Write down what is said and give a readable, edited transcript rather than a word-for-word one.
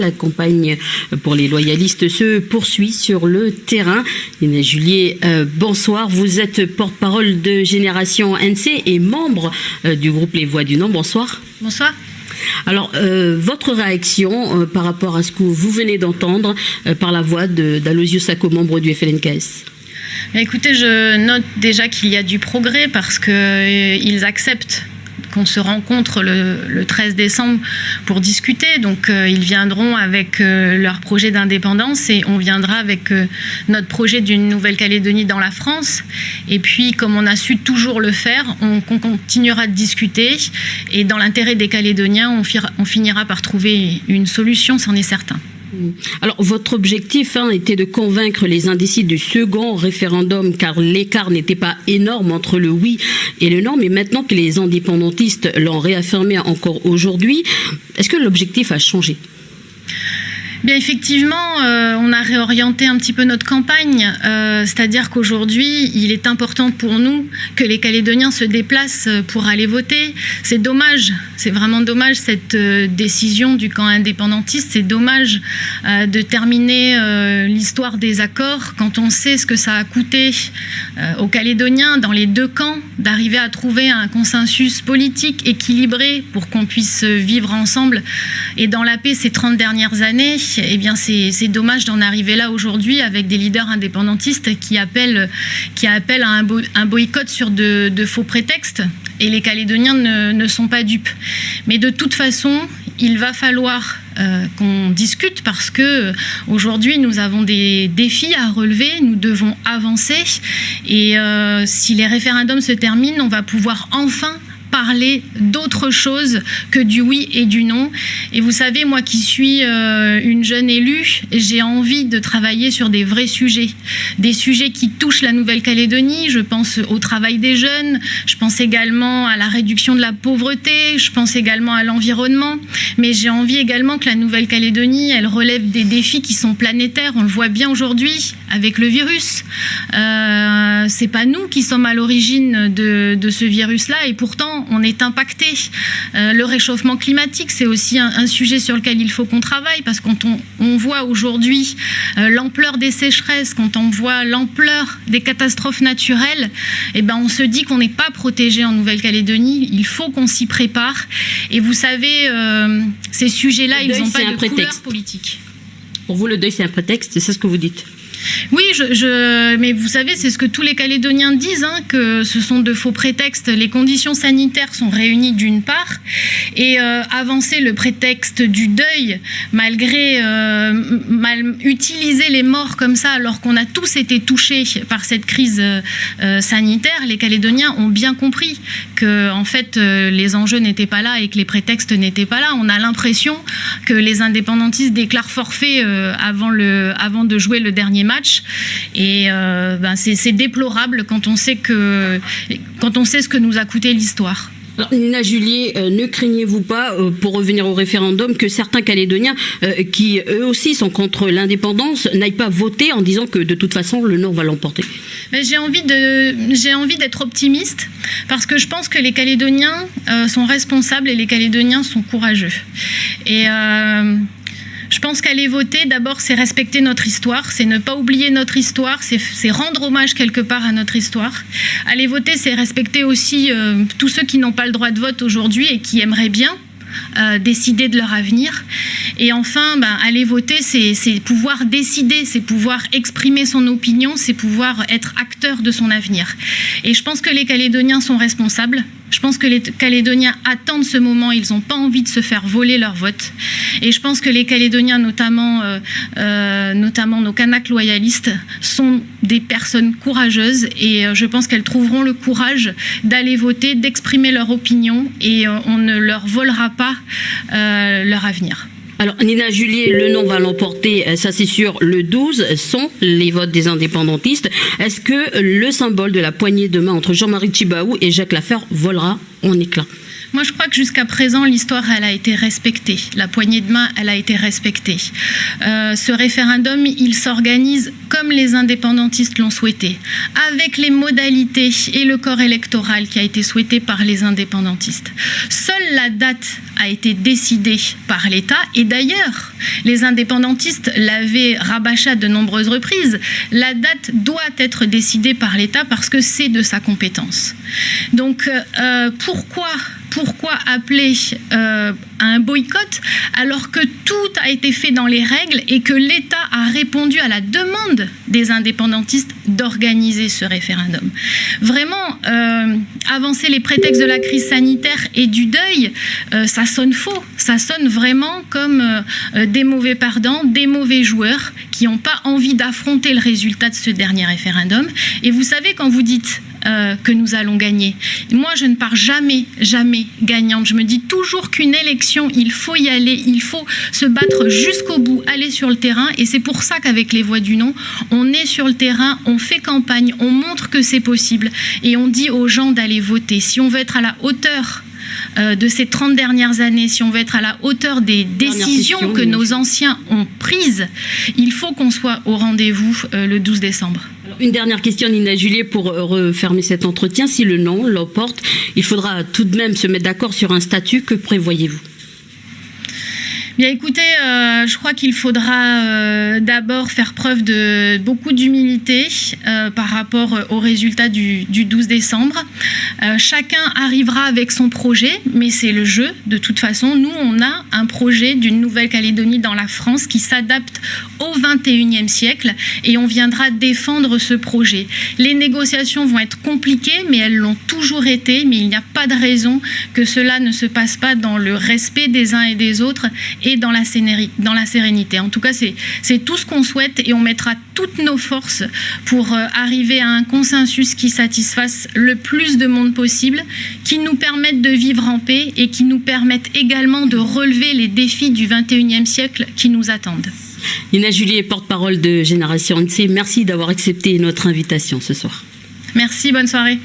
La campagne pour les loyalistes se poursuit sur le terrain. Nina Julier, bonsoir. Vous êtes porte-parole de Génération NC et membre du groupe Les Voix du Non. Bonsoir. Bonsoir. Alors, votre réaction par rapport à ce que vous venez d'entendre par la voix d'Aloysius Sako, membre du FLNKS? Écoutez, je note déjà qu'il y a du progrès parce qu'ils acceptent qu'on se rencontre le 13 décembre pour discuter. Donc, ils viendront avec leur projet d'indépendance et on viendra avec notre projet d'une Nouvelle-Calédonie dans la France. Et puis, comme on a su toujours le faire, on continuera de discuter. Et dans l'intérêt des Calédoniens, on finira par trouver une solution, c'en est certain. Alors, votre objectif était de convaincre les indécis du second référendum, car l'écart n'était pas énorme entre le oui et le non, mais maintenant que les indépendantistes l'ont réaffirmé encore aujourd'hui, est-ce que l'objectif a changé ? Bien, effectivement, on a réorienté un petit peu notre campagne, c'est-à-dire qu'aujourd'hui, il est important pour nous que les Calédoniens se déplacent pour aller voter. C'est dommage, c'est vraiment dommage cette décision du camp indépendantiste. C'est dommage de terminer l'histoire des accords quand on sait ce que ça a coûté aux Calédoniens dans les deux camps d'arriver à trouver un consensus politique équilibré pour qu'on puisse vivre ensemble et dans la paix ces 30 dernières années. Eh bien, c'est dommage d'en arriver là aujourd'hui avec des leaders indépendantistes qui appellent à un boycott sur de faux prétextes. Et les Calédoniens ne sont pas dupes. Mais de toute façon, il va falloir qu'on discute parce que aujourd'hui nous avons des défis à relever, nous devons avancer. Et si les référendums se terminent, on va pouvoir enfin parler d'autre chose que du oui et du non. Et vous savez, moi qui suis une jeune élue, j'ai envie de travailler sur des vrais sujets. Des sujets qui touchent la Nouvelle-Calédonie. Je pense au travail des jeunes, je pense également à la réduction de la pauvreté, je pense également à l'environnement. Mais j'ai envie également que la Nouvelle-Calédonie, elle relève des défis qui sont planétaires. On le voit bien aujourd'hui avec le virus. C'est pas nous qui sommes à l'origine de ce virus-là et pourtant on est impacté. Le réchauffement climatique, c'est aussi un sujet sur lequel il faut qu'on travaille parce que quand on voit aujourd'hui l'ampleur des sécheresses, quand on voit l'ampleur des catastrophes naturelles, eh ben on se dit qu'on n'est pas protégé en Nouvelle-Calédonie. Il faut qu'on s'y prépare. Et vous savez, ces sujets-là, ils n'ont pas de couleur politique. Pour vous, le deuil, c'est un prétexte, c'est ce que vous dites? Oui, mais vous savez, c'est ce que tous les Calédoniens disent, que ce sont de faux prétextes. Les conditions sanitaires sont réunies d'une part, et avancer le prétexte du deuil, malgré utiliser les morts comme ça, alors qu'on a tous été touchés par cette crise sanitaire, les Calédoniens ont bien compris que, en fait, les enjeux n'étaient pas là et que les prétextes n'étaient pas là. On a l'impression que les indépendantistes déclarent forfait avant de jouer le dernier match. Et c'est déplorable quand on sait ce que nous a coûté l'histoire. Alors, Nina Julier, ne craignez-vous pas, pour revenir au référendum, que certains Calédoniens, qui eux aussi sont contre l'indépendance, n'aillent pas voter en disant que de toute façon le Nord va l'emporter? Mais j'ai envie d'être optimiste parce que je pense que les Calédoniens sont responsables et les Calédoniens sont courageux. Et je pense qu'aller voter, d'abord, c'est respecter notre histoire, c'est ne pas oublier notre histoire, c'est rendre hommage quelque part à notre histoire. Aller voter, c'est respecter aussi tous ceux qui n'ont pas le droit de vote aujourd'hui et qui aimeraient bien décider de leur avenir. Et enfin, aller voter, c'est pouvoir décider, c'est pouvoir exprimer son opinion, c'est pouvoir être acteur de son avenir. Et je pense que les Calédoniens sont responsables. Je pense que les Calédoniens attendent ce moment, ils n'ont pas envie de se faire voler leur vote. Et je pense que les Calédoniens, notamment nos Kanaks loyalistes, sont des personnes courageuses et je pense qu'elles trouveront le courage d'aller voter, d'exprimer leur opinion et on ne leur volera pas leur avenir. Alors, Nina Julier, le non va l'emporter, ça c'est sûr, le 12 sont les votes des indépendantistes. Est-ce que le symbole de la poignée de main entre Jean-Marie Tjibaou et Jacques Lafleur volera en éclats? Moi, je crois que jusqu'à présent, l'histoire, elle a été respectée. La poignée de main, elle a été respectée. Ce référendum, il s'organise comme les indépendantistes l'ont souhaité, avec les modalités et le corps électoral qui a été souhaité par les indépendantistes. Seule la date a été décidée par l'État, et d'ailleurs, les indépendantistes l'avaient rabâché à de nombreuses reprises. La date doit être décidée par l'État parce que c'est de sa compétence. Donc, pourquoi appeler à un boycott alors que tout a été fait dans les règles et que l'État a répondu à la demande des indépendantistes d'organiser ce référendum? Vraiment, avancer les prétextes de la crise sanitaire et du deuil, ça sonne faux. Ça sonne vraiment comme des mauvais perdants, des mauvais joueurs qui n'ont pas envie d'affronter le résultat de ce dernier référendum. Et vous savez, quand vous dites que nous allons gagner, moi je ne pars jamais gagnante. Je me dis toujours qu'une élection, il faut y aller, il faut se battre jusqu'au bout, aller sur le terrain, et c'est pour ça qu'avec les Voix du Non, on est sur le terrain, on fait campagne, on montre que c'est possible et on dit aux gens d'aller voter. Si on veut être à la hauteur de ces 30 dernières années, si on veut être à la hauteur des décisions que nos anciens ont prises, il faut qu'on soit au rendez-vous le 12 décembre. Une dernière question, Nina Julier, pour refermer cet entretien. Si le non l'emporte, il faudra tout de même se mettre d'accord sur un statut. Que prévoyez-vous ? Bien, écoutez, je crois qu'il faudra d'abord faire preuve de beaucoup d'humilité par rapport aux résultats du 12 décembre. Chacun arrivera avec son projet, mais c'est le jeu. De toute façon, nous, on a un projet d'une Nouvelle-Calédonie dans la France qui s'adapte au 21e siècle et on viendra défendre ce projet. Les négociations vont être compliquées, mais elles l'ont toujours été, mais il n'y a pas de raison que cela ne se passe pas dans le respect des uns et des autres et dans la sérénité. En tout cas, c'est tout ce qu'on souhaite et on mettra toutes nos forces pour arriver à un consensus qui satisfasse le plus de monde possible, qui nous permette de vivre en paix et qui nous permette également de relever les défis du 21e siècle qui nous attendent. Nina Julier, porte-parole de Génération ANC, merci d'avoir accepté notre invitation ce soir. Merci, bonne soirée.